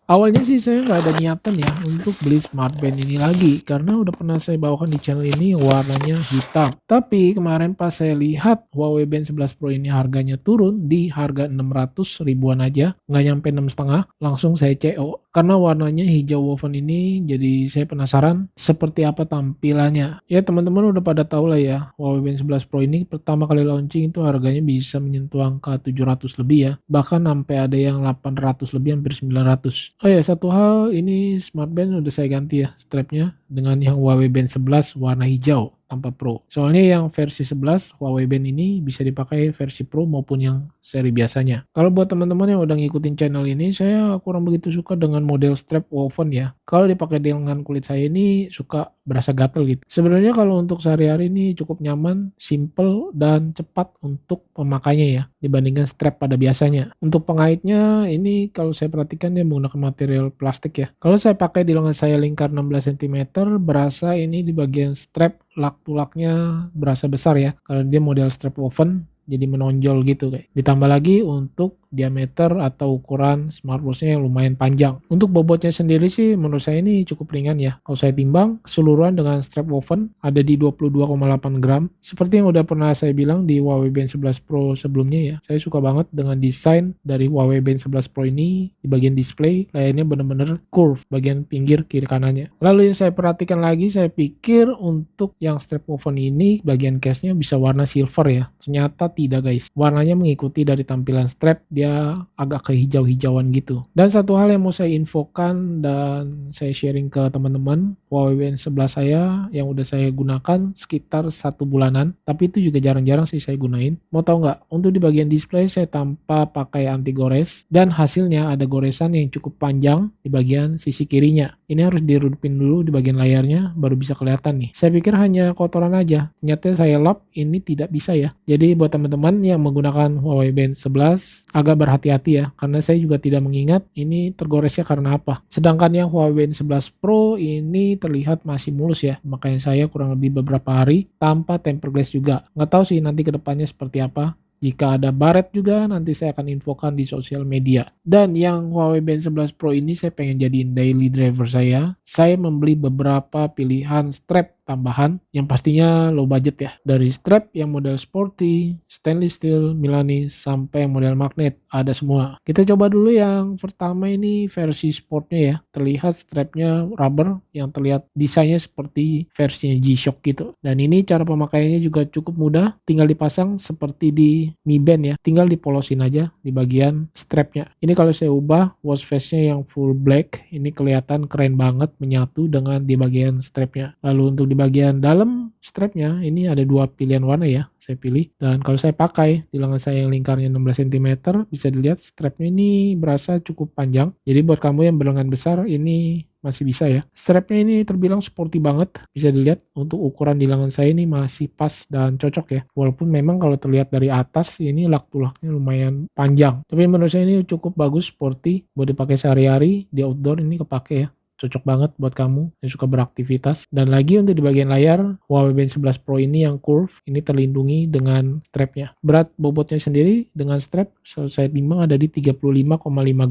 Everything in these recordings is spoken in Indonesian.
Awalnya sih saya nggak ada niatan ya untuk beli smartband ini lagi karena udah pernah saya bawakan di channel ini warnanya hitam. Tapi kemarin pas saya lihat Huawei Band 11 Pro ini harganya turun di harga 600 ribuan aja, nggak nyampe 6,5, langsung saya CO. Karena warnanya hijau woven ini jadi saya penasaran seperti apa tampilannya. Ya teman-teman udah pada tahu lah ya, Huawei Band 11 Pro ini pertama kali launching itu harganya bisa menyentuh angka 700 lebih ya. Bahkan sampai ada yang 800 lebih, hampir 900. Oh ya, satu hal, ini smartband udah saya ganti ya strapnya dengan yang Huawei Band 11 warna hijau tanpa Pro. Soalnya yang versi 11 Huawei Band ini bisa dipakai versi Pro maupun yang seri biasanya. Kalau buat teman-teman yang udah ngikutin channel ini, saya kurang begitu suka dengan model strap woven ya. Kalau dipakai di lengan kulit saya ini suka berasa gatel gitu. Sebenarnya kalau untuk sehari-hari ini cukup nyaman, simple, dan cepat untuk pemakainya ya dibandingkan strap pada biasanya. Untuk pengaitnya ini kalau saya perhatikan dia menggunakan material plastik ya. Kalau saya pakai di lengan saya lingkar 16 cm, berasa ini di bagian strap lak-tulaknya berasa besar ya. Kalau dia model strap woven jadi menonjol gitu kayak. Ditambah lagi untuk diameter atau ukuran smartwatch-nya yang lumayan panjang. Untuk bobotnya sendiri sih menurut saya ini cukup ringan ya. Kalau saya timbang keseluruhan dengan strap woven ada di 22,8 gram. Seperti yang udah pernah saya bilang di Huawei Band 11 Pro sebelumnya ya. Saya suka banget dengan desain dari Huawei Band 11 Pro ini. Di bagian display layarnya bener-bener curve bagian pinggir kiri kanannya. Lalu yang saya perhatikan lagi, saya pikir untuk yang strap woven ini bagian case-nya bisa warna silver ya. Ternyata tidak guys, warnanya mengikuti dari tampilan strap, dia agak kehijau-hijauan gitu. Dan satu hal yang mau saya infokan dan saya sharing ke teman-teman, Huawei Band 11 saya yang udah saya gunakan sekitar 1 bulanan, tapi itu juga jarang-jarang sih saya gunain. Mau tahu nggak? Untuk di bagian display saya tanpa pakai anti gores dan hasilnya ada goresan yang cukup panjang di bagian sisi kirinya. Ini harus dirudupin dulu di bagian layarnya baru bisa kelihatan nih. Saya pikir hanya kotoran aja, ternyata saya lap ini tidak bisa ya. Jadi buat teman-teman yang menggunakan Huawei Band 11 agak berhati-hati ya, karena saya juga tidak mengingat ini tergoresnya karena apa. Sedangkan yang Huawei Band 11 Pro ini terlihat masih mulus ya, makanya saya kurang lebih beberapa hari tanpa tempered glass juga. Nggak tahu sih nanti kedepannya seperti apa. Jika ada baret juga nanti saya akan infokan di sosial media. Dan yang Huawei Band 11 Pro ini saya pengen jadiin daily driver saya. Saya membeli beberapa pilihan strap tambahan yang pastinya low budget ya. Dari strap yang model sporty, stainless steel, Milanese, sampai yang model magnet, ada semua. Kita coba dulu yang pertama ini versi sportnya ya. Terlihat strapnya rubber yang terlihat desainnya seperti versinya G-Shock gitu. Dan ini cara pemakaiannya juga cukup mudah, tinggal dipasang seperti di Mi Band ya. Tinggal dipolosin aja di bagian strapnya. Ini kalau saya ubah watch face-nya yang full black, ini kelihatan keren banget menyatu dengan di bagian strapnya. Lalu untuk di bagian dalam strapnya ini ada 2 pilihan warna ya, saya pilih. Dan kalau saya pakai di lengan saya yang lingkarnya 16 cm, bisa dilihat strapnya ini berasa cukup panjang. Jadi buat kamu yang berlengan besar ini masih bisa ya. Strapnya ini terbilang sporty banget, bisa dilihat untuk ukuran di lengan saya ini masih pas dan cocok ya. Walaupun memang kalau terlihat dari atas ini lak-tulaknya lumayan panjang, tapi menurut saya ini cukup bagus, sporty, buat dipakai sehari-hari di outdoor ini kepake ya. Cocok banget buat kamu yang suka beraktivitas. Dan lagi untuk di bagian layar, Huawei Band 11 Pro ini yang curve, ini terlindungi dengan strapnya. Berat bobotnya sendiri dengan strap, saya timbang ada di 35,5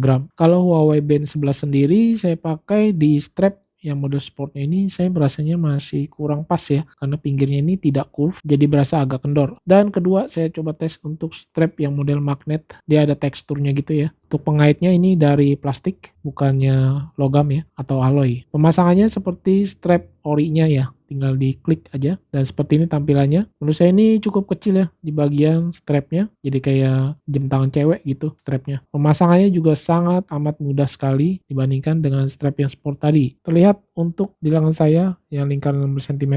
gram. Kalau Huawei Band 11 sendiri, saya pakai di strap yang mode sportnya ini saya berasanya masih kurang pas ya, karena pinggirnya ini tidak curve, jadi berasa agak kendor. Dan kedua, saya coba tes untuk strap yang model magnet, dia ada teksturnya gitu ya. Untuk pengaitnya ini dari plastik, bukannya logam ya, atau alloy. Pemasangannya seperti strap orinya ya, tinggal diklik aja. Dan seperti ini tampilannya. Menurut saya ini cukup kecil ya di bagian strapnya, jadi kayak jam tangan cewek gitu strapnya. Pemasangannya juga sangat amat mudah sekali dibandingkan dengan strap yang sport tadi. Terlihat untuk di lengan saya yang lingkar 16 cm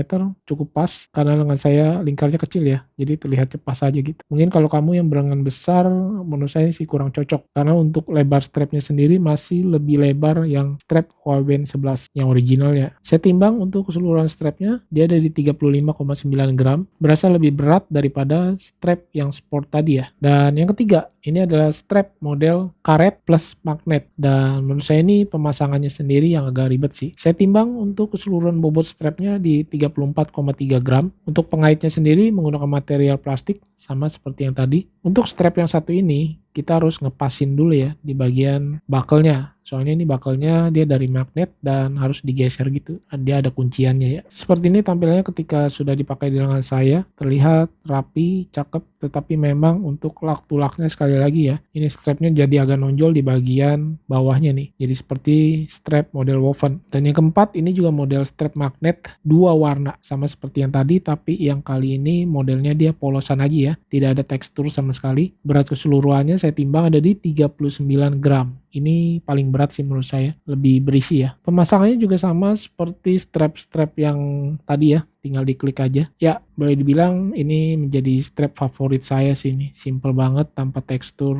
cukup pas, karena lengan saya lingkarnya kecil ya, jadi terlihat pas aja gitu. Mungkin kalau kamu yang berlengan besar, menurut saya sih kurang cocok, karena untuk lebar strapnya sendiri masih lebih lebar yang strap Huawei Band 11 yang originalnya. Saya timbang untuk keseluruhan strapnya, dia ada di 35,9 gram, berasa lebih berat daripada strap yang sport tadi ya. Dan yang ketiga, ini adalah strap model karet plus magnet, dan menurut saya ini pemasangannya sendiri yang agak ribet sih. Saya timbang untuk keseluruhan bobot strapnya di 34,3 gram. Untuk pengaitnya sendiri menggunakan material plastik sama seperti yang tadi. Untuk strap yang satu ini kita harus ngepasin dulu ya di bagian buckle-nya. Soalnya ini buckle-nya dia dari magnet dan harus digeser gitu. Dia ada kunciannya ya. Seperti ini tampilannya ketika sudah dipakai di lengan saya. Terlihat rapi, cakep. Tetapi memang untuk lak-tulaknya sekali lagi ya. Ini strapnya jadi agak nonjol di bagian bawahnya nih. Jadi seperti strap model woven. Dan yang keempat ini juga model strap magnet 2 warna. Sama seperti yang tadi tapi yang kali ini modelnya dia polosan aja ya. Tidak ada tekstur sama sekali. Berat keseluruhannya saya timbang ada di 39 gram. Ini paling berat sih menurut saya, lebih berisi ya. Pemasangannya juga sama seperti strap-strap yang tadi ya, tinggal diklik aja. Ya, boleh dibilang ini menjadi strap favorit saya sih ini. Simple banget, tanpa tekstur,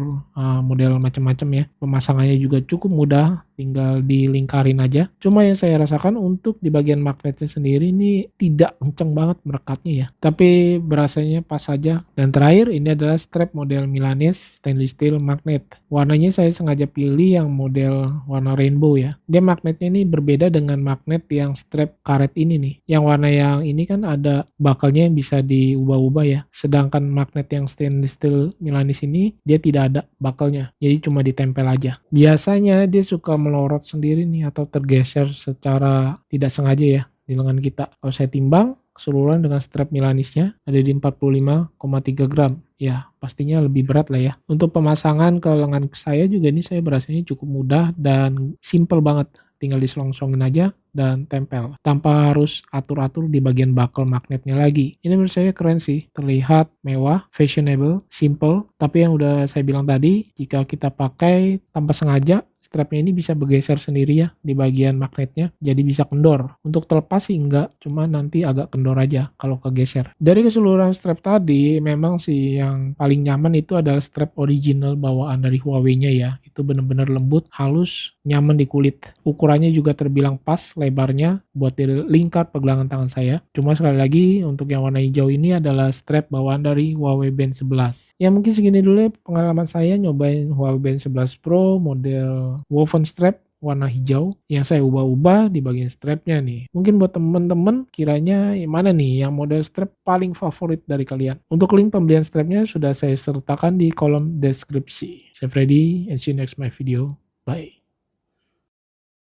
model macam-macam ya. Pemasangannya juga cukup mudah, tinggal dilingkarin aja. Cuma yang saya rasakan untuk di bagian magnetnya sendiri ini tidak kenceng banget merekatnya ya. Tapi berasanya pas saja. Dan terakhir ini adalah strap model Milanese stainless steel magnet. Warnanya saya sengaja pilih yang model warna rainbow ya. Dia magnetnya ini berbeda dengan magnet yang strap karet ini nih. Yang warna yang ini kan ada buckle-nya yang bisa diubah-ubah ya. Sedangkan magnet yang stainless steel Milanese ini dia tidak ada buckle-nya. Jadi cuma ditempel aja. Biasanya dia suka melorot sendiri nih atau tergeser secara tidak sengaja ya di lengan kita. Kalau saya timbang keseluruhan dengan strap Milanese-nya ada di 45,3 gram. Ya, pastinya lebih berat lah ya. Untuk pemasangan ke lengan saya juga ini saya berasanya cukup mudah dan simple banget. Tinggal diselong-selongin aja dan tempel. Tanpa harus atur-atur di bagian buckle magnetnya lagi. Ini menurut saya keren sih. Terlihat mewah, fashionable, simple. Tapi yang udah saya bilang tadi, jika kita pakai tanpa sengaja, strapnya ini bisa bergeser sendiri ya di bagian magnetnya, jadi bisa kendor. Untuk terlepas sih enggak, cuma nanti agak kendor aja kalau kegeser. Dari keseluruhan strap tadi, memang sih yang paling nyaman itu adalah strap original bawaan dari Huawei-nya ya. Itu bener-bener lembut, halus, nyaman di kulit. Ukurannya juga terbilang pas lebarnya buat di lingkar pergelangan tangan saya. Cuma sekali lagi untuk yang warna hijau ini adalah strap bawaan dari Huawei Band 11. Ya mungkin segini dulu ya pengalaman saya nyobain Huawei Band 11 Pro model woven strap warna hijau yang saya ubah-ubah di bagian strapnya nih. Mungkin buat temen-temen kiranya yang mana nih yang model strap paling favorit dari kalian. Untuk link pembelian strapnya sudah saya sertakan di kolom deskripsi. Saya Freddy and see you next my video. Bye.